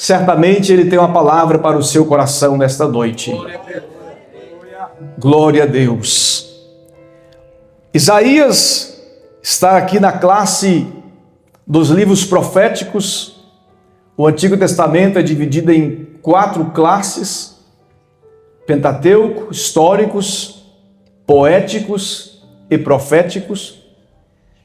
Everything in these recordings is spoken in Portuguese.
certamente Ele tem uma palavra para o seu coração nesta noite. Glória a Deus. Isaías está aqui na classe dos livros proféticos. O Antigo Testamento é dividido em 4 classes: Pentateuco, históricos, poéticos e proféticos.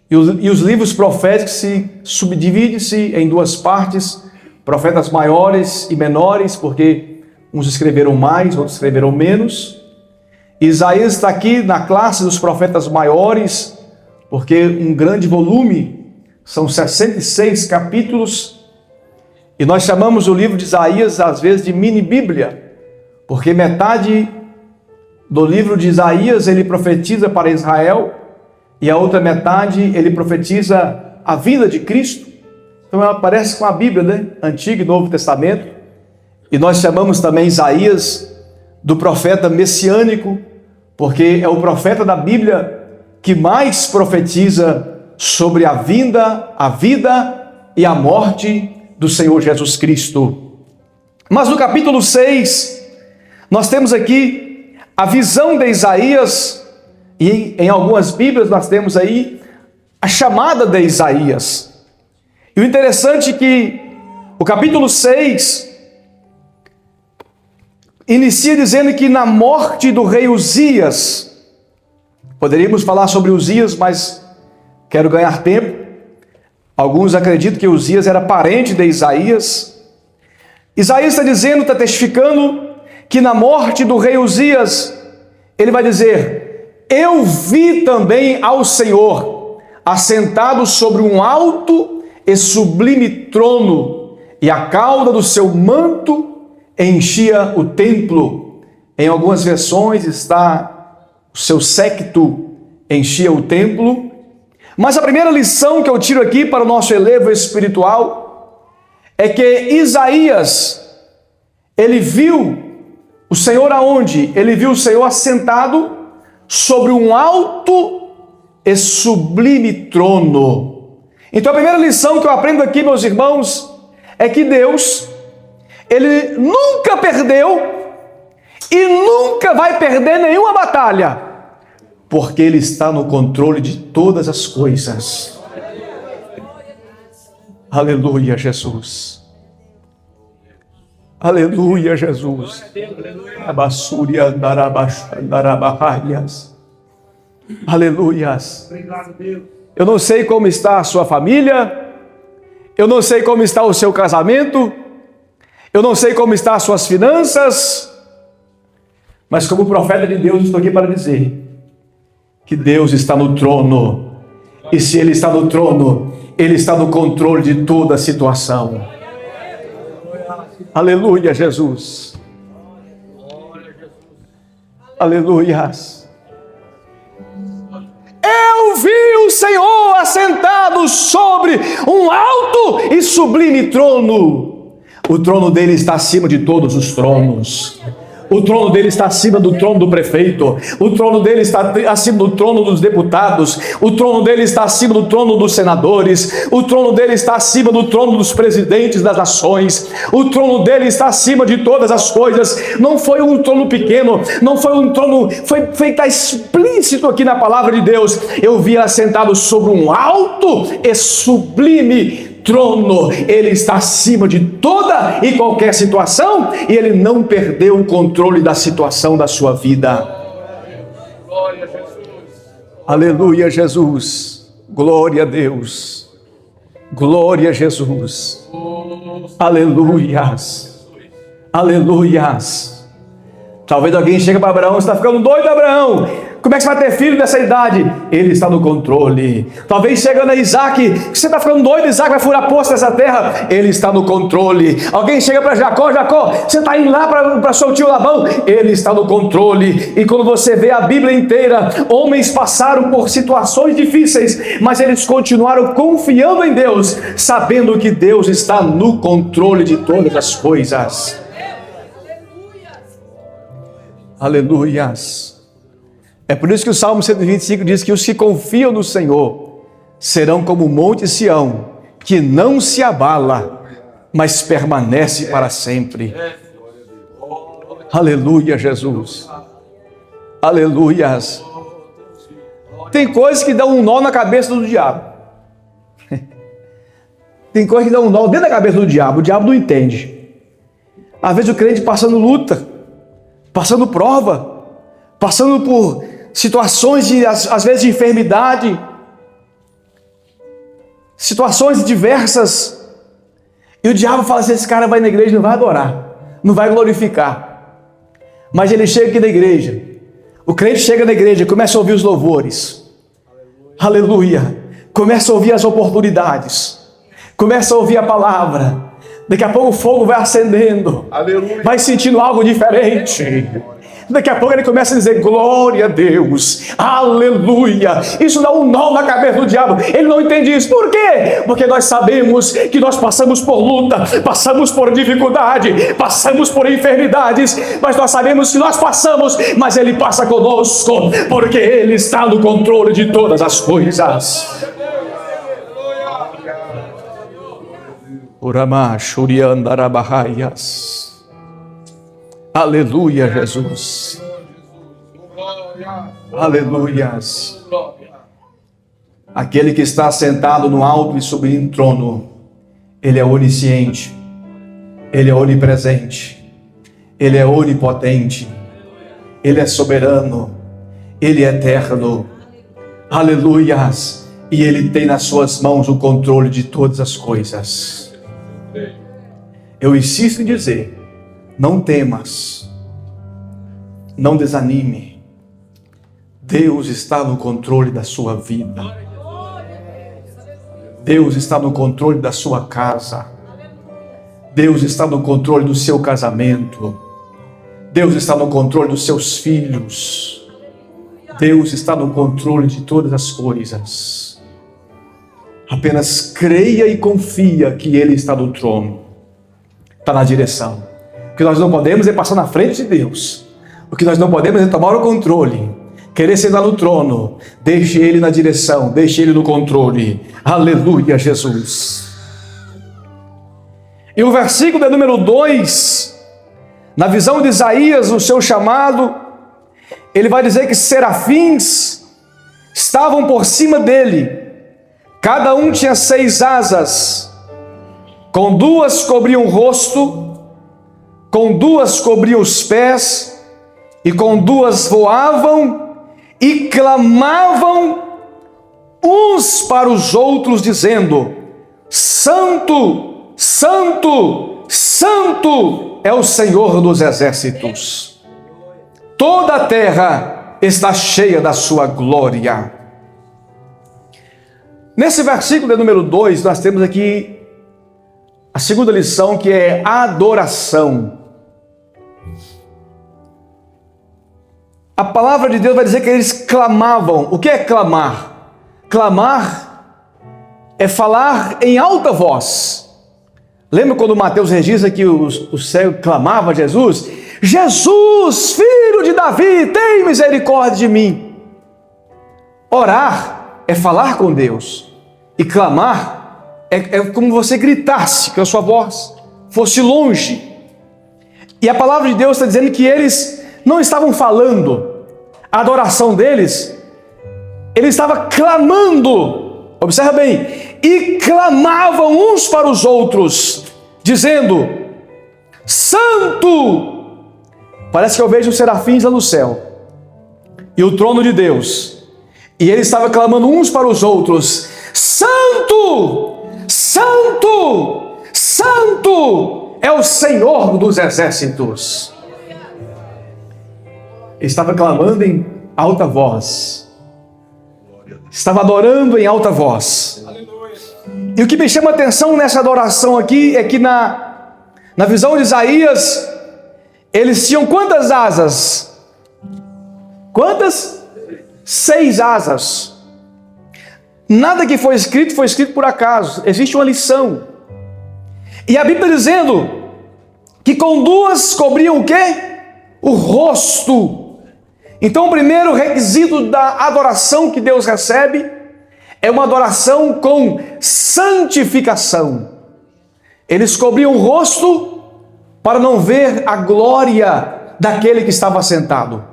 E os livros proféticos se subdividem-se em 2 partes: profetas maiores e menores, porque uns escreveram mais, outros escreveram menos. Isaías está aqui na classe dos profetas maiores, porque um grande volume, são 66 capítulos, e nós chamamos o livro de Isaías às vezes de mini-bíblia, porque metade do livro de Isaías ele profetiza para Israel, e a outra metade ele profetiza a vinda de Cristo. Então ela parece com a Bíblia, né? Antigo e Novo Testamento. E nós chamamos também Isaías do profeta messiânico, porque é o profeta da Bíblia que mais profetiza sobre a vinda, a vida e a morte do Senhor Jesus Cristo. Mas no capítulo 6, nós temos aqui a visão de Isaías, e em algumas Bíblias nós temos aí a chamada de Isaías. E o interessante é que o capítulo 6 inicia dizendo que na morte do rei Uzias, poderíamos falar sobre Uzias, mas quero ganhar tempo. Alguns acreditam que Uzias era parente de Isaías. Isaías está dizendo, está testificando, que na morte do rei Uzias, ele vai dizer: eu vi também ao Senhor assentado sobre um alto e sublime trono, e a cauda do seu manto enchia o templo. Em algumas versões está o seu séquito enchia o templo. Mas a primeira lição que eu tiro aqui para o nosso elevo espiritual é que Isaías, ele viu o Senhor aonde? Ele viu o Senhor assentado sobre um alto e sublime trono. Então a primeira lição que eu aprendo aqui, meus irmãos, é que Deus, Ele nunca perdeu e nunca vai perder nenhuma batalha, porque Ele está no controle de todas as coisas. Aleluia, Jesus. Aleluia, Jesus. Aleluias. Eu não sei como está a sua família, eu não sei como está o seu casamento, eu não sei como estão as suas finanças, mas como profeta de Deus estou aqui para dizer que Deus está no trono, e se Ele está no trono, Ele está no controle de toda a situação. Aleluia, Jesus. Aleluias. Eu vi o Senhor assentado sobre um alto e sublime trono. O trono dele está acima de todos os tronos. O trono dele está acima do trono do prefeito. O trono dele está acima do trono dos deputados. O trono dele está acima do trono dos senadores. O trono dele está acima do trono dos presidentes das nações. O trono dele está acima de todas as coisas. Não foi um trono pequeno, não foi um trono, está explícito aqui na palavra de Deus. Eu vi assentado sobre um alto e sublime trono. Ele está acima de toda e qualquer situação, e ele não perdeu o controle da situação da sua vida. Glória a Jesus. Aleluia, Jesus. Glória a Deus. Glória a Jesus. Aleluias. Aleluias. Talvez alguém chegue para Abraão: você está ficando doido, Abraão? Como é que você vai ter filho dessa idade? Ele está no controle. Talvez chegando a Isaac: você está ficando doido, Isaac vai furar poço dessa terra? Ele está no controle. Alguém chega para Jacó: Jacó, você está indo lá para seu tio Labão? Ele está no controle. E quando você vê a Bíblia inteira, homens passaram por situações difíceis, mas eles continuaram confiando em Deus, sabendo que Deus está no controle de todas as coisas. Aleluias. É por isso que o Salmo 125 diz que os que confiam no Senhor serão como o monte Sião, que não se abala, mas permanece para sempre. Aleluia, Jesus. Aleluias. Tem coisas que dão um nó na cabeça do diabo. Tem coisas que dão um nó dentro da cabeça do diabo. O diabo não entende. Às vezes o crente passando luta, passando prova, passando por situações às vezes de enfermidade, situações diversas, e o diabo fala assim: esse cara vai na igreja e não vai adorar, não vai glorificar. Mas ele chega aqui na igreja, o crente chega na igreja, começa a ouvir os louvores, aleluia, começa a ouvir as oportunidades, começa a ouvir a palavra, daqui a pouco o fogo vai acendendo, aleluia, vai sentindo algo diferente. Daqui a pouco ele começa a dizer: glória a Deus, aleluia. Isso dá um nó na cabeça do diabo. Ele não entende isso. Por quê? Porque nós sabemos que nós passamos por luta, passamos por dificuldade, passamos por enfermidades, mas nós sabemos que nós passamos, mas Ele passa conosco, porque Ele está no controle de todas as coisas. Urama Shuriandarabahaias. Aleluia, Jesus. Aleluias. Aquele que está sentado no alto e sublime trono, Ele é onisciente, Ele é onipresente, Ele é onipotente, Ele é soberano, Ele é eterno. Aleluias. E Ele tem nas suas mãos o controle de todas as coisas. Eu insisto em dizer: não temas, não desanime. Deus está no controle da sua vida. Deus está no controle da sua casa. Deus está no controle do seu casamento. Deus está no controle dos seus filhos. Deus está no controle de todas as coisas. Apenas creia e confia que Ele está no trono, está na direção. O que nós não podemos é passar na frente de Deus. O que nós não podemos é tomar o controle, querer sentar no trono. Deixe Ele na direção, deixe Ele no controle. Aleluia, Jesus. E o versículo de número 2, na visão de Isaías, o seu chamado, ele vai dizer que serafins estavam por cima dele. Cada um tinha 6 asas, com 2 cobriam o rosto, com 2 cobriam os pés, e com 2 voavam e clamavam uns para os outros, dizendo: Santo, Santo, Santo é o Senhor dos exércitos. Toda a terra está cheia da sua glória. Nesse versículo de número 2, nós temos aqui a segunda lição, que é adoração. A palavra de Deus vai dizer que eles clamavam. O que é clamar? Clamar é falar em alta voz. Lembra quando Mateus registra que o cego clamava a Jesus? Jesus, filho de Davi, tem misericórdia de mim. Orar é falar com Deus. E clamar é como você gritasse, que a sua voz fosse longe. E a palavra de Deus está dizendo que eles não estavam falando. A adoração deles, ele estava clamando. Observa bem. E clamavam uns para os outros, dizendo: Santo! Parece que eu vejo os serafins lá no céu e o trono de Deus, e ele estava clamando uns para os outros: Santo! Santo! Santo é o Senhor dos exércitos. Ele estava clamando em alta voz, estava adorando em alta voz. E o que me chama a atenção nessa adoração aqui é que na visão de Isaías, eles tinham quantas asas? Quantas? 6 asas. Nada que foi escrito por acaso. Existe uma lição. E a Bíblia está dizendo que com 2 cobriam o quê? O rosto. Então o primeiro requisito da adoração que Deus recebe é uma adoração com santificação. Eles cobriam o rosto para não ver a glória daquele que estava sentado.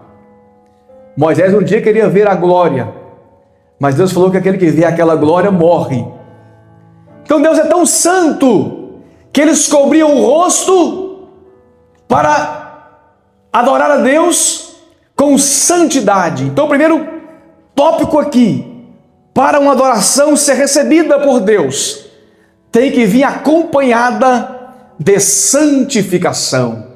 Moisés um dia queria ver a glória, mas Deus falou que aquele que vê aquela glória morre. Então Deus é tão santo que eles cobriam o rosto para adorar a Deus com santidade. Então o primeiro tópico aqui, para uma adoração ser recebida por Deus, tem que vir acompanhada de santificação.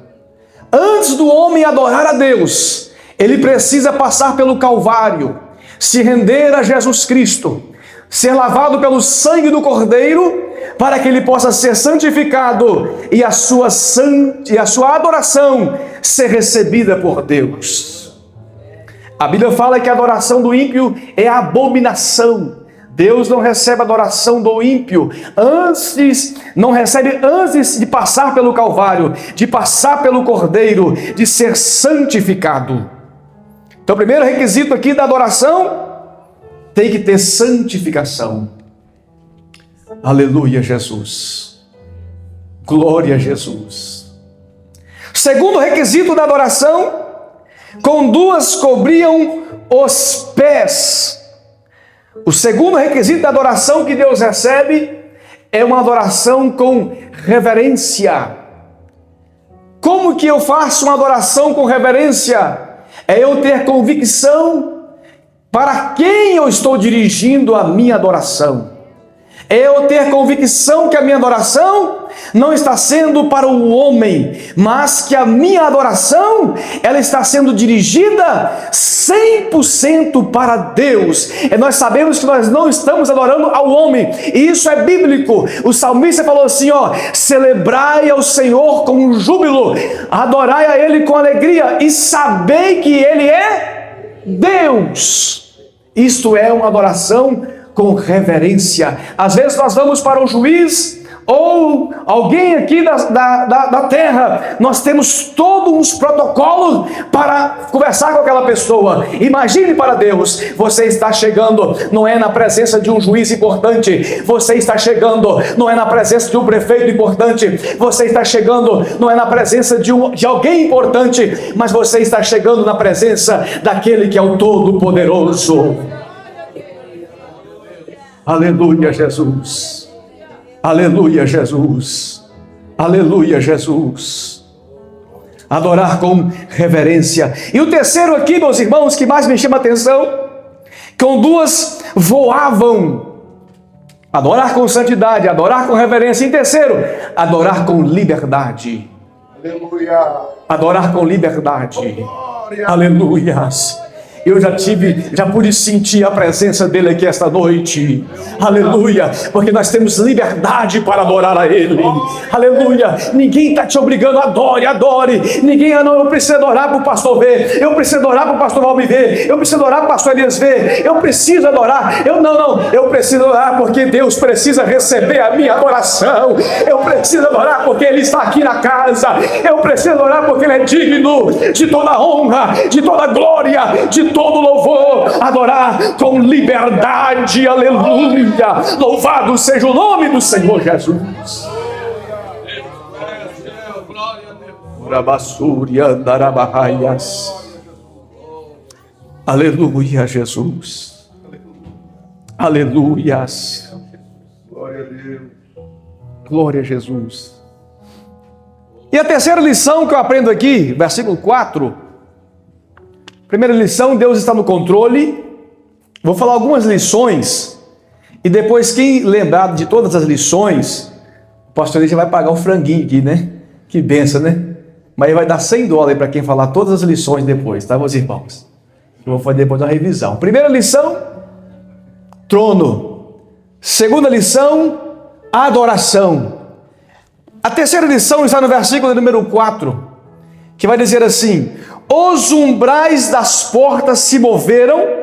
Antes do homem adorar a Deus, ele precisa passar pelo Calvário, se render a Jesus Cristo, ser lavado pelo sangue do Cordeiro, para que ele possa ser santificado e a sua adoração ser recebida por Deus. A Bíblia fala que a adoração do ímpio é abominação. Deus não recebe a adoração do ímpio, não recebe antes de passar pelo Calvário, de passar pelo Cordeiro, de ser santificado. Então, o primeiro requisito aqui da adoração tem que ter santificação. Aleluia, Jesus. Glória a Jesus. Segundo requisito da adoração, com duas cobriam os pés. O segundo requisito da adoração que Deus recebe é uma adoração com reverência. Como que eu faço uma adoração com reverência? É eu ter convicção para quem eu estou dirigindo a minha adoração. É eu ter convicção que a minha adoração não está sendo para o homem, mas que a minha adoração, ela está sendo dirigida 100% para Deus. E nós sabemos que nós não estamos adorando ao homem, e isso é bíblico. O salmista falou assim, celebrai ao Senhor com júbilo, adorai a Ele com alegria, e sabei que Ele é Deus. Isto é uma adoração com reverência. Às vezes nós vamos para o juiz ou alguém aqui da terra, nós temos todos uns protocolos para conversar com aquela pessoa. Imagine para Deus, você está chegando, não é na presença de um juiz importante, você está chegando, não é na presença de um prefeito importante, você está chegando, não é na presença de alguém importante, mas você está chegando na presença daquele que é o Todo-Poderoso. Aleluia, Jesus. Aleluia, Jesus. Aleluia, Jesus. Adorar com reverência. E o terceiro aqui, meus irmãos, que mais me chama a atenção, com duas voavam. Adorar com santidade, adorar com reverência. Em terceiro, adorar com liberdade. Aleluia. Adorar com liberdade. Aleluia. Eu já pude sentir a presença dele aqui esta noite. Aleluia, porque nós temos liberdade para adorar a Ele. Aleluia, ninguém está te obrigando, adore. Ninguém, eu preciso adorar para o pastor ver, eu preciso adorar para o pastor Valmir ver, eu preciso adorar para o pastor Elias ver, eu preciso adorar. Eu preciso adorar porque Deus precisa receber a minha adoração. Eu preciso adorar porque Ele está aqui na casa. Eu preciso adorar porque Ele é digno de toda honra, de toda glória, de todo louvor. Adorar com liberdade. Aleluia. Louvado seja o nome do Senhor Jesus. Aleluia, Jesus. Aleluias. Glória a Deus. Glória a Jesus. E a terceira lição que eu aprendo aqui, versículo 4. Primeira lição, Deus está no controle. Vou falar algumas lições. E depois, quem lembrar de todas as lições, o pastor já vai pagar um franguinho aqui, né? Que benção, né? Mas vai dar $100 para quem falar todas as lições depois, tá, meus irmãos? Eu vou fazer depois uma revisão. Primeira lição, trono. Segunda lição, adoração. A terceira lição está no versículo número 4, que vai dizer assim: os umbrais das portas se moveram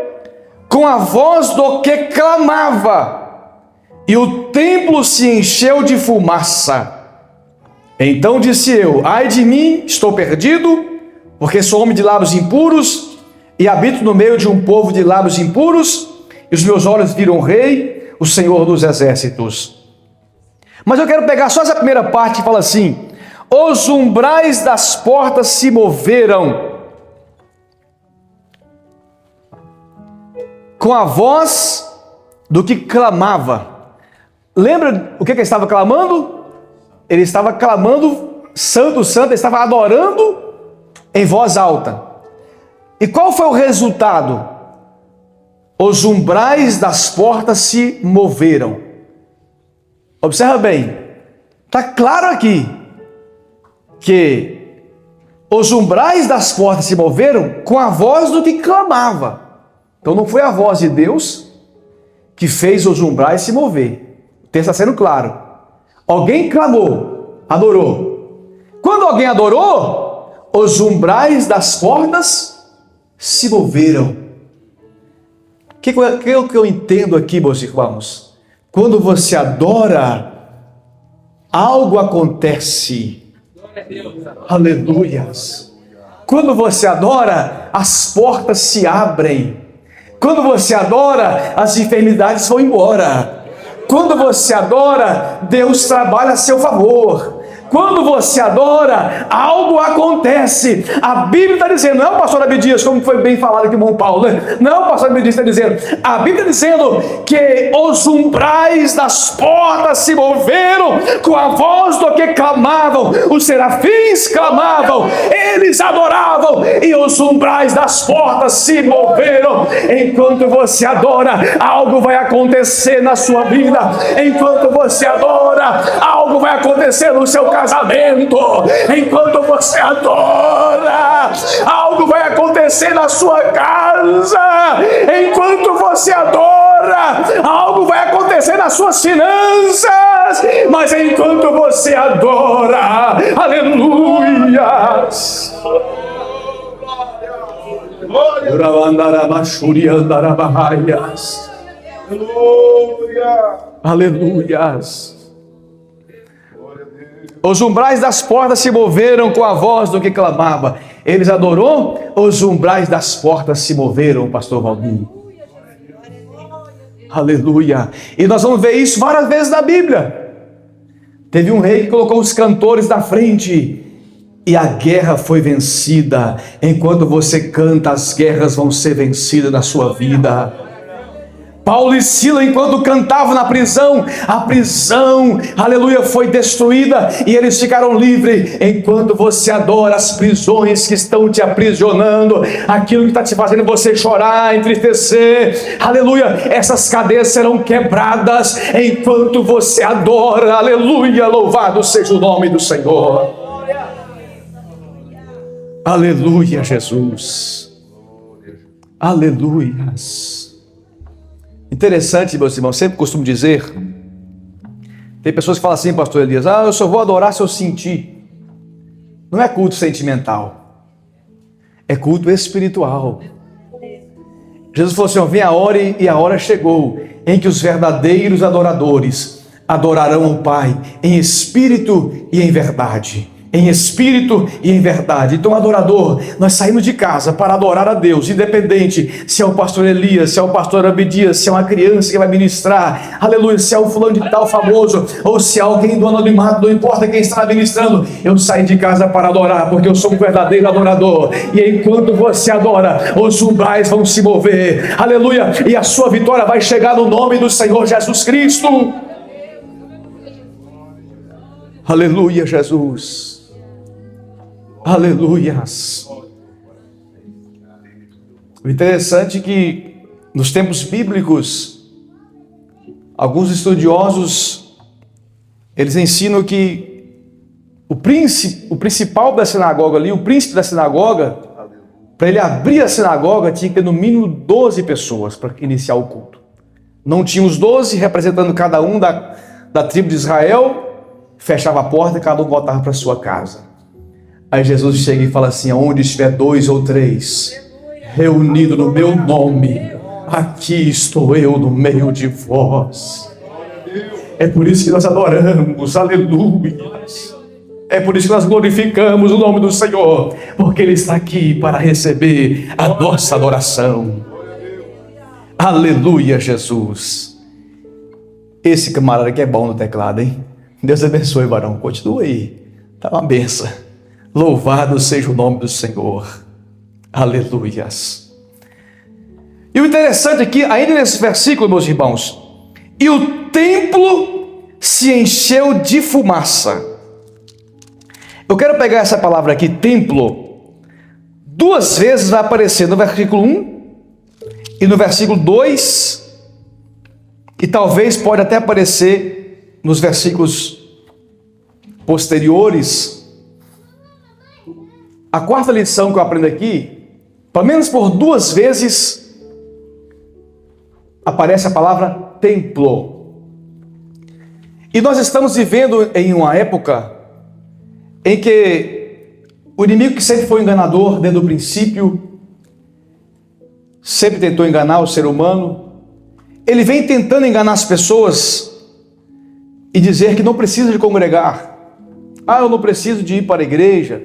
com a voz do que clamava, e o templo se encheu de fumaça. Então disse eu: ai de mim, estou perdido, porque sou homem de lábios impuros, e habito no meio de um povo de lábios impuros, e os meus olhos viram o Rei, o Senhor dos exércitos. Mas eu quero pegar só essa primeira parte que fala assim: os umbrais das portas se moveram com a voz do que clamava. Lembra o que ele estava clamando? Ele estava clamando, santo, santo, ele estava adorando em voz alta. E qual foi o resultado? Os umbrais das portas se moveram. Observa bem, está claro aqui que os umbrais das portas se moveram com a voz do que clamava. Então não foi a voz de Deus que fez os umbrais se mover. O texto está sendo claro. Alguém clamou, adorou. Quando alguém adorou, os umbrais das portas se moveram. O que eu entendo aqui, meus irmãos? Quando você adora, algo acontece. Aleluias. Quando você adora, as portas se abrem. Quando você adora, as enfermidades vão embora. Quando você adora, Deus trabalha a seu favor. Quando você adora, algo acontece. A Bíblia está dizendo, não é o pastor Abdias, como foi bem falado aqui com o Paulo, né? Não, o pastor Abdias está dizendo, a Bíblia está dizendo que os umbrais das portas se moveram com a voz do que clamavam. Os serafins clamavam, eles adoravam, e os umbrais das portas se moveram. Enquanto você adora, algo vai acontecer na sua vida. Enquanto você adora, algo vai acontecer no seu casamento. Enquanto você adora, algo vai acontecer na sua casa. Enquanto você adora, algo vai acontecer nas suas finanças. Mas enquanto você adora, aleluia, aleluias. Os umbrais das portas se moveram com a voz do que clamava. Eles adorou, os umbrais das portas se moveram, pastor Valdir. Aleluia. E nós vamos ver isso várias vezes na Bíblia. Teve um rei que colocou os cantores na frente e a guerra foi vencida. Enquanto você canta, as guerras vão ser vencidas na sua vida. Paulo e Silas, enquanto cantavam na prisão, a prisão, aleluia, foi destruída e eles ficaram livres. Enquanto você adora, as prisões que estão te aprisionando, aquilo que está te fazendo você chorar, entristecer, aleluia, essas cadeias serão quebradas enquanto você adora, aleluia, louvado seja o nome do Senhor. Aleluia, Jesus. Aleluias. Interessante, meus irmãos, sempre costumo dizer, tem pessoas que falam assim, pastor Elias, eu só vou adorar se eu sentir. Não é culto sentimental, é culto espiritual. Jesus falou assim, vem a hora e a hora chegou, em que os verdadeiros adoradores adorarão o Pai em espírito e em verdade. Em espírito e em verdade. Então, adorador, nós saímos de casa para adorar a Deus, independente se é o pastor Elias, se é o pastor Abdias, se é uma criança que vai ministrar, aleluia, se é o fulano de tal famoso, ou se é alguém do anonimato, não importa quem está ministrando, eu saí de casa para adorar, porque eu sou um verdadeiro adorador, e enquanto você adora, os umbrais vão se mover, aleluia, e a sua vitória vai chegar no nome do Senhor Jesus Cristo. Aleluia, Jesus. Aleluias. O interessante é que nos tempos bíblicos, alguns estudiosos, eles ensinam que o principal da sinagoga ali, o príncipe da sinagoga, para ele abrir a sinagoga, tinha que ter no mínimo 12 pessoas para iniciar o culto. Não tinha os 12 representando cada um da tribo de Israel, fechava a porta e cada um voltava para sua casa. Aí Jesus chega e fala assim, onde estiver 2 ou 3 reunidos no meu nome, aqui estou eu no meio de vós. É por isso que nós adoramos, aleluia. É por isso que nós glorificamos o nome do Senhor, porque Ele está aqui para receber a nossa adoração. Aleluia, Jesus. Esse camarada que é bom no teclado, hein? Deus abençoe, varão. Continua aí. Está uma benção. Louvado seja o nome do Senhor. Aleluias. E o interessante aqui, ainda nesse versículo, meus irmãos, e o templo se encheu de fumaça. Eu quero pegar essa palavra aqui, templo, duas vezes vai aparecer no versículo 1 e no versículo 2, e talvez pode até aparecer nos versículos posteriores. A quarta lição que eu aprendo aqui, pelo menos por duas vezes, aparece a palavra templo. E nós estamos vivendo em uma época em que o inimigo, que sempre foi enganador desde o princípio, sempre tentou enganar o ser humano, ele vem tentando enganar as pessoas e dizer que não precisa de congregar. Ah, eu não preciso de ir para a igreja,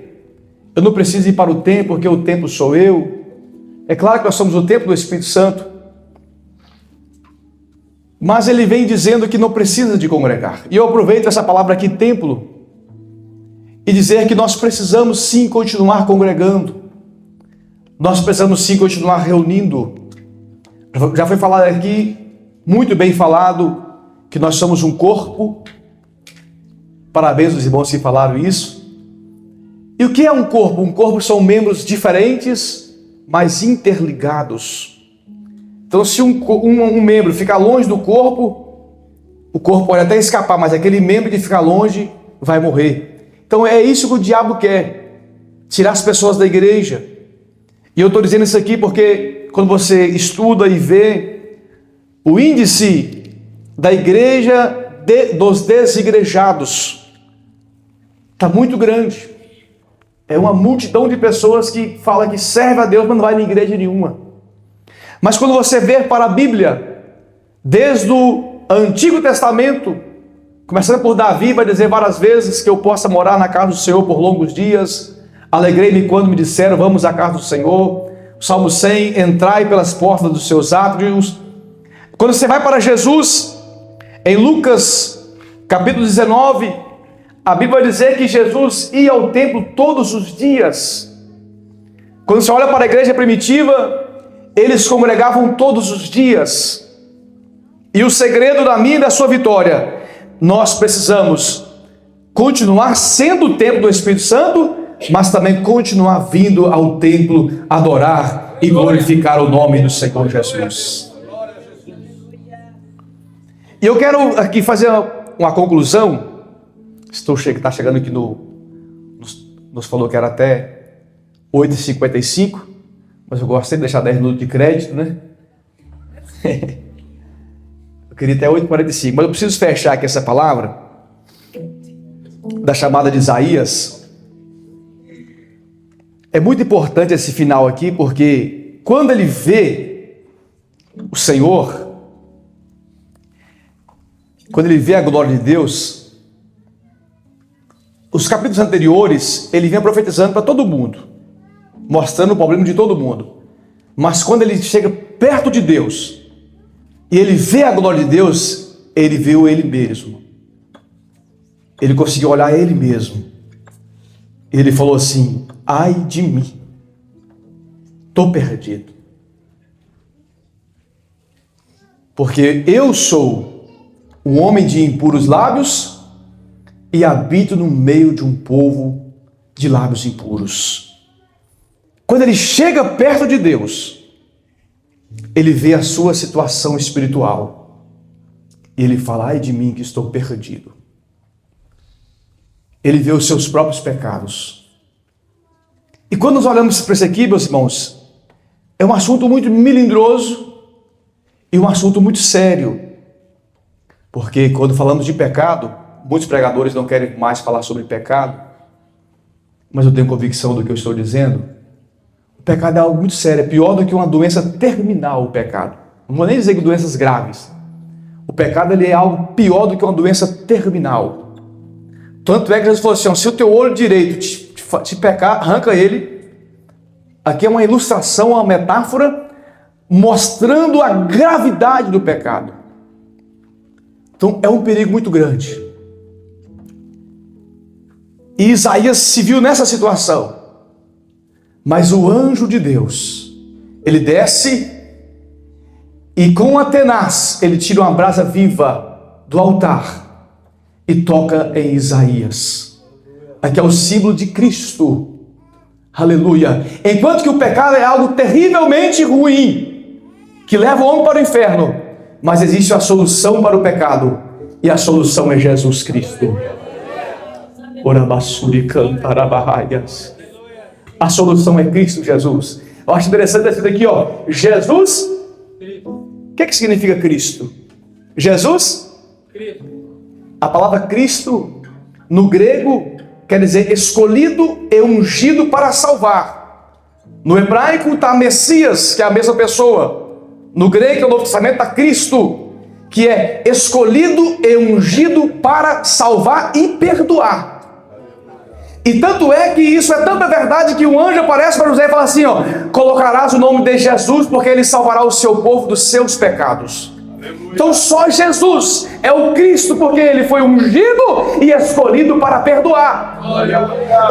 eu não preciso ir para o templo, porque o templo sou eu. É claro que nós somos o templo do Espírito Santo, mas ele vem dizendo que não precisa de congregar. E eu aproveito essa palavra aqui, templo, e dizer que nós precisamos sim continuar congregando. Nós precisamos sim continuar reunindo. Já foi falado aqui, muito bem falado, que nós somos um corpo. Parabéns aos irmãos que falaram isso. E o que é um corpo? Um corpo são membros diferentes, mas interligados. Então, se um membro ficar longe do corpo, o corpo pode até escapar, mas aquele membro que ficar longe vai morrer. Então, é isso que o diabo quer, tirar as pessoas da igreja. E eu estou dizendo isso aqui porque quando você estuda e vê o índice da igreja dos desigrejados, está muito grande. É uma multidão de pessoas que fala que serve a Deus, mas não vai na igreja nenhuma. Mas quando você vê para a Bíblia, desde o Antigo Testamento, começando por Davi, vai dizer várias vezes que eu possa morar na casa do Senhor por longos dias. Alegrei-me quando me disseram, vamos à casa do Senhor. Salmo 100, entrai pelas portas dos seus átrios. Quando você vai para Jesus, em Lucas capítulo 19, a Bíblia vai dizer que Jesus ia ao templo todos os dias. Quando você olha para a igreja primitiva, eles congregavam todos os dias. E o segredo da minha e da sua vitória, nós precisamos continuar sendo o templo do Espírito Santo, mas também continuar vindo ao templo adorar e glorificar o nome do Senhor Jesus. E eu quero aqui fazer uma conclusão. Está chegando aqui nos falou que era até 8h55, mas eu gosto sempre de deixar 10 minutos de crédito, né? Eu queria até 8h45, mas eu preciso fechar aqui essa palavra da chamada de Isaías. É muito importante esse final aqui, porque quando ele vê o Senhor, quando ele vê a glória de Deus, os capítulos anteriores, ele vinha profetizando para todo mundo, mostrando o problema de todo mundo. Mas quando ele chega perto de Deus, e ele vê a glória de Deus, ele viu ele mesmo. Ele conseguiu olhar ele mesmo. Ele falou assim, ai de mim, estou perdido. Porque eu sou um homem de impuros lábios e habito no meio de um povo de lábios impuros. Quando ele chega perto de Deus, ele vê a sua situação espiritual. E ele fala, ai de mim que estou perdido. Ele vê os seus próprios pecados. E quando nós olhamos para isso aqui, meus irmãos, é um assunto muito melindroso e um assunto muito sério. Porque quando falamos de pecado, muitos pregadores não querem mais falar sobre pecado, mas eu tenho convicção do que eu estou dizendo. O pecado é algo muito sério, é pior do que uma doença terminal, o pecado. Não vou nem dizer que doenças graves. O pecado ele é algo pior do que uma doença terminal. Tanto é que Jesus falou assim, se o teu olho direito te pecar, arranca ele. Aqui é uma ilustração, uma metáfora, mostrando a gravidade do pecado. Então é um perigo muito grande. E Isaías se viu nessa situação. Mas o anjo de Deus, ele desce e com a tenaz, ele tira uma brasa viva do altar e toca em Isaías. Aqui é o símbolo de Cristo. Aleluia. Enquanto que o pecado é algo terrivelmente ruim, que leva o homem para o inferno, mas existe a solução para o pecado, e a solução é Jesus Cristo. A solução é Cristo Jesus. Eu acho interessante esse daqui, ó. Jesus. O que significa Cristo? Jesus? A palavra Cristo, no grego, quer dizer escolhido e ungido para salvar. No hebraico está Messias, que é a mesma pessoa. No grego, no Novo Testamento, está Cristo, que é escolhido e ungido para salvar e perdoar. E tanto é que isso é tanta verdade que um anjo aparece para José e fala assim, ó: colocarás o nome de Jesus, porque ele salvará o seu povo dos seus pecados. Então só Jesus é o Cristo, porque ele foi ungido e escolhido para perdoar.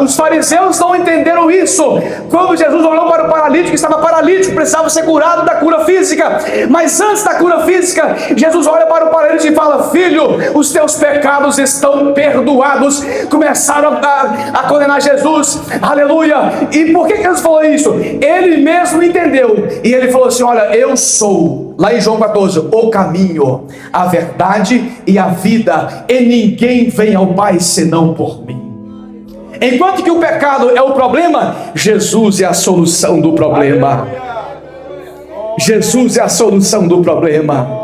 Os fariseus não entenderam isso. Quando Jesus olhou para o paralítico, estava paralítico, precisava ser curado da cura física. Mas antes da cura física, Jesus olha para o paralítico e fala: filho, os teus pecados estão perdoados. Começaram a condenar Jesus. Aleluia. E por que Jesus falou isso? Ele mesmo entendeu. E ele falou assim: olha, eu sou, lá em João 14, o caminho, a verdade e a vida, e ninguém vem ao Pai senão por mim. Enquanto que o pecado é o problema, Jesus é a solução do problema. Jesus é a solução do problema.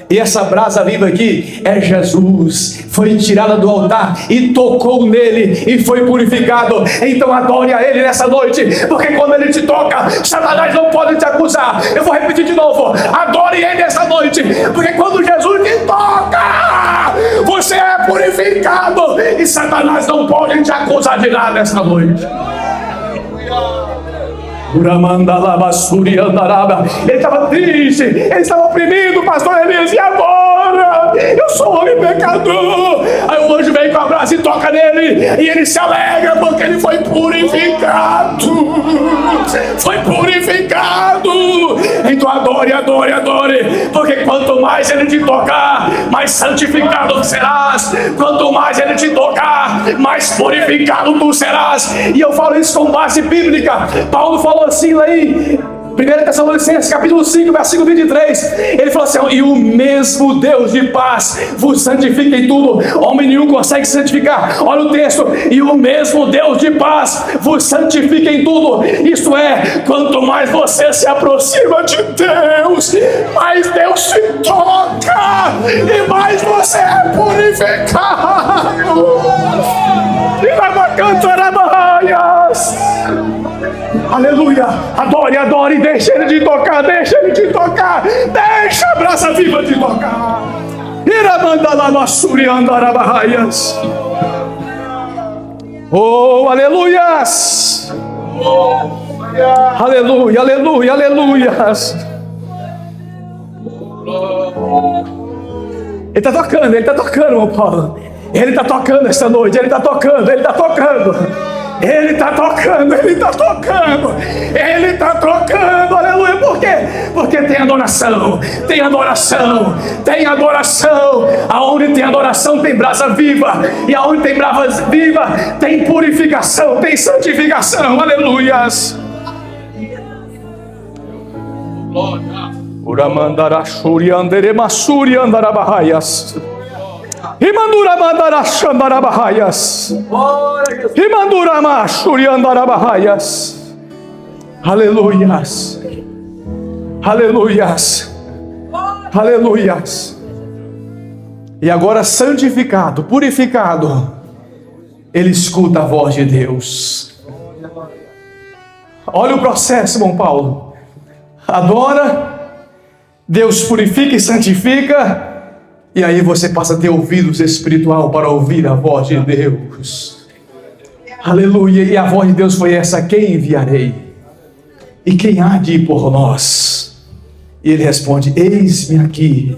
E essa brasa viva aqui é Jesus. Foi tirada do altar e tocou nele e foi purificado. Então adore a ele nessa noite, porque quando ele te toca, Satanás não pode te acusar. Eu vou repetir de novo: adore ele nessa noite, porque quando Jesus te toca, você é purificado e Satanás não pode te acusar de nada nessa noite. Ele estava triste, ele estava oprimido, pastor Elias, e agora? Eu sou um homem pecador. Aí o anjo vem com a brasa e toca nele, e ele se alegra porque ele foi purificado. Foi purificado. Então adore, adore, adore, porque quanto mais ele te tocar, mais santificado serás. Quanto mais ele te tocar, mais purificado tu serás. E eu falo isso com base bíblica. Paulo falou assim lá em 1 Tessalonicenses capítulo 5, versículo 23, ele falou assim: e o mesmo Deus de paz vos santifica em tudo. Homem nenhum consegue se santificar. Olha o texto: e o mesmo Deus de paz vos santifica em tudo. Isto é, quanto mais você se aproxima de Deus, mais Deus te toca e mais você é purificado. E vai cantar barraias. Aleluia, adore, adore, deixa ele te tocar, deixa ele te tocar, deixa a brasa viva te tocar. Oh, aleluias, aleluia, aleluia, aleluias. Ele está tocando, meu Paulo. Ele está tocando esta noite, ele está tocando, ele está tocando. Ele está tocando, ele está tocando, ele está tocando, aleluia. Por quê? Porque tem adoração, tem adoração, tem adoração. Aonde tem adoração tem brasa viva, e aonde tem brasa viva tem purificação, tem santificação, aleluias. Uramandara shuri andere masuri andara bahaias. Imandura mandara xandara bahaias. Imandura machuri andara bahaias. Aleluias. Aleluias. Aleluias. E agora santificado, purificado, ele escuta a voz de Deus. Olha o processo, irmão Paulo. Adora, Deus purifica e santifica, e aí você passa a ter ouvidos espiritual para ouvir a voz de Deus. Aleluia. E a voz de Deus foi essa: quem enviarei? E quem há de ir por nós? E ele responde: eis-me aqui,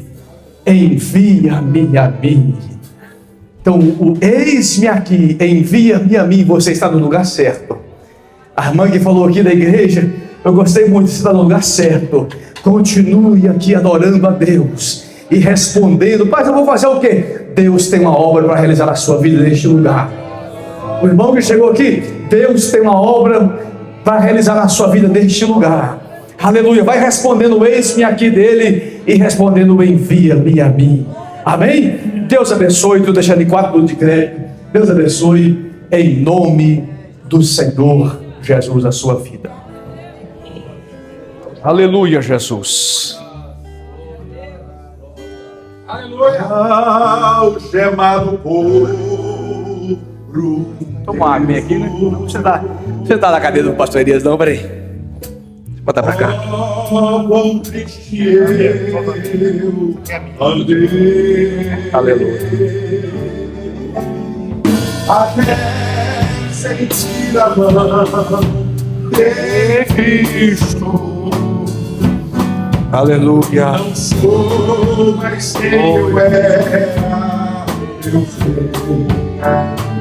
envia-me a mim. Então, o eis-me aqui, envia-me a mim, você está no lugar certo. A irmã que falou aqui da igreja, eu gostei muito, você está no lugar certo. Continue aqui adorando a Deus e respondendo: mas eu vou fazer o quê? Deus tem uma obra para realizar na sua vida neste lugar. O irmão que chegou aqui, Deus tem uma obra para realizar na sua vida neste lugar. Aleluia. Vai respondendo: eis-me aqui dele, e respondendo: envia-me a mim. Amém? Deus abençoe. Estou deixando em 4 minutos de crédito. Deus abençoe em nome do Senhor Jesus a sua vida. Aleluia, Jesus. Aleluia. Ao chamado povo. Toma uma água aqui, né? Não precisa sentar na cadeira do pastor Elias, não, peraí. Bota pra cá. Quão triste eu andei. Aleluia. Até sentir a mão de Cristo. Aleluia. Não sou mais quem eu era. Eu sei.